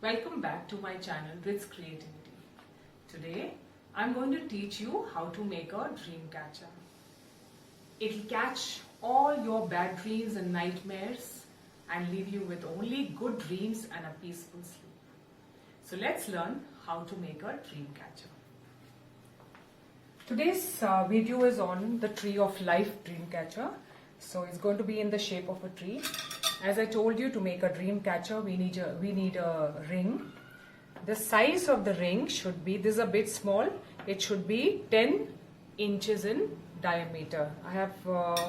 Welcome back to my channel Ritz Creativity. Today I'm going to teach you how to make a dream catcher. It'll catch all your bad dreams and nightmares and leave you with only good dreams and a peaceful sleep. So let's learn how to make a dream catcher. Today's video is on the Tree of Life dream catcher. So it's going to be in the shape of a tree. As I told you, to make a dream catcher we need a ring. The size of the ring should be, this is a bit small, it should be 10 inches in diameter. I have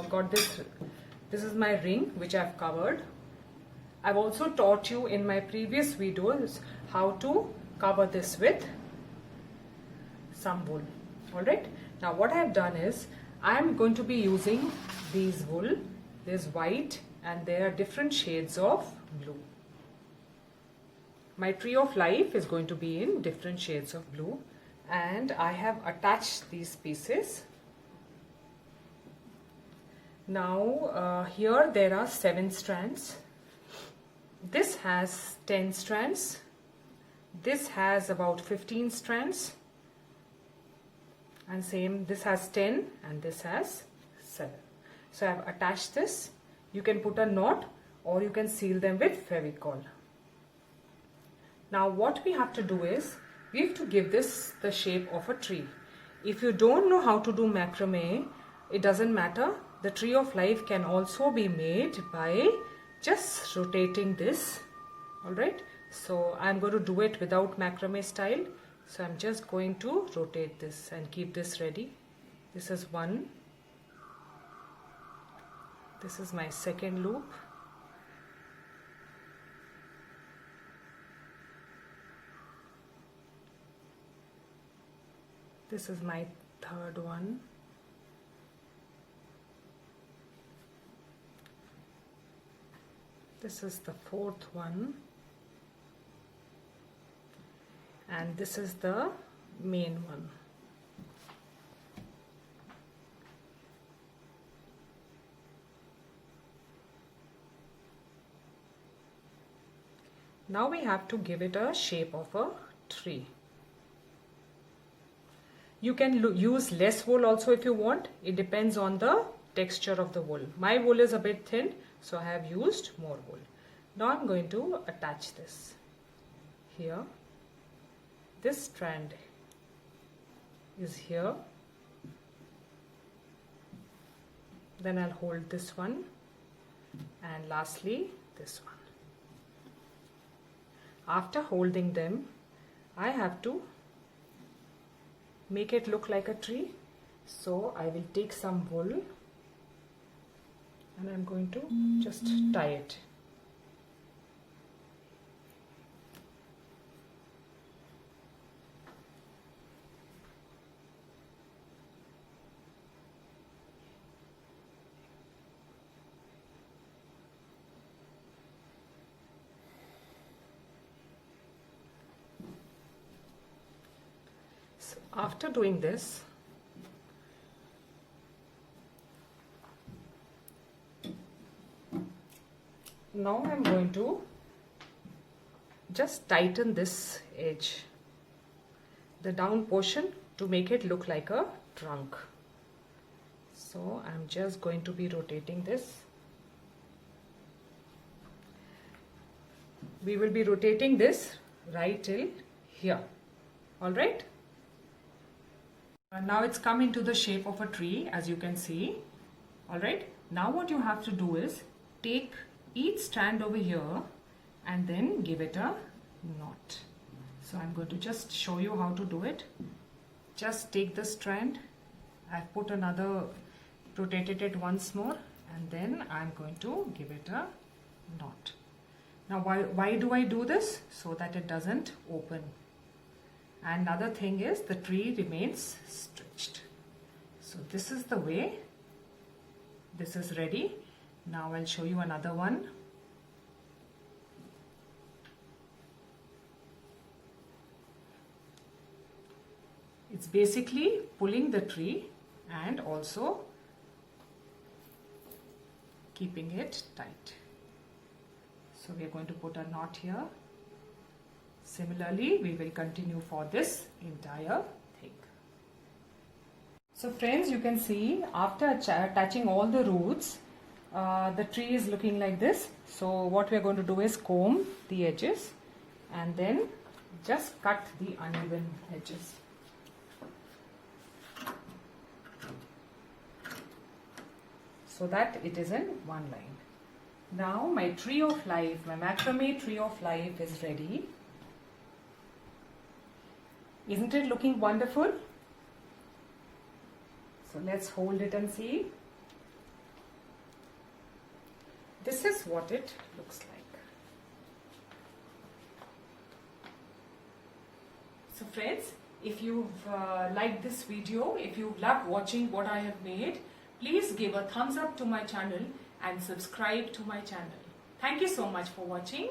got this is my ring which I have covered. I've also taught you in my previous videos how to cover this with some wool. Alright, now what I have done is I am going to be using these wool. There's white and there are different shades of blue. My tree of life is going to be in different shades of blue, and I have attached these pieces. Now here there are 7 strands. This has 10 strands. This has about 15 strands. And same, this has 10 and this has 7. So I have attached this. You can put a knot or you can seal them with Fevicol. Now what we have to do is, we have to give this the shape of a tree. If you don't know how to do macrame, it doesn't matter. The tree of life can also be made by just rotating this. Alright, so I'm going to do it without macrame style. So I'm just going to rotate this and keep this ready. This is one. This is my second loop. This is my third one. This is the fourth one. And this is the main one. Now we have to give it a shape of a tree. You can use less wool also if you want. It depends on the texture of the wool. My wool is a bit thin, so I have used more wool. Now I'm going to attach this here. This strand is here. Then I'll hold this one, and lastly this one. After holding them, I have to make it look like a tree. So I will take some wool and I'm going to just tie it. After doing this, now I'm going to just tighten this edge, the down portion, to make it look like a trunk. So I'm just going to be rotating this. We will be rotating this right till here. Alright? Now it's come into the shape of a tree, as you can see. Alright, now what you have to do is take each strand over here and then give it a knot. So I'm going to just show you how to do it. Just take the strand, I've put another, rotated it once more, and then I'm going to give it a knot. Now why do I do this? So that it doesn't open. Another thing is the tree remains stretched. So this is the way. This is ready. Now I'll show you another one. It's basically pulling the tree and also keeping it tight. So we are going to put a knot here. Similarly, we will continue for this entire thing. So friends, you can see after attaching all the roots, the tree is looking like this. So what we are going to do is comb the edges and then just cut the uneven edges. So that it is in one line. Now my tree of life, my macrame tree of life is ready. Isn't it looking wonderful? So let's hold it and see. This is what it looks like. So friends, if you've liked this video, if you love watching what I have made, please give a thumbs up to my channel and subscribe to my channel. Thank you so much for watching.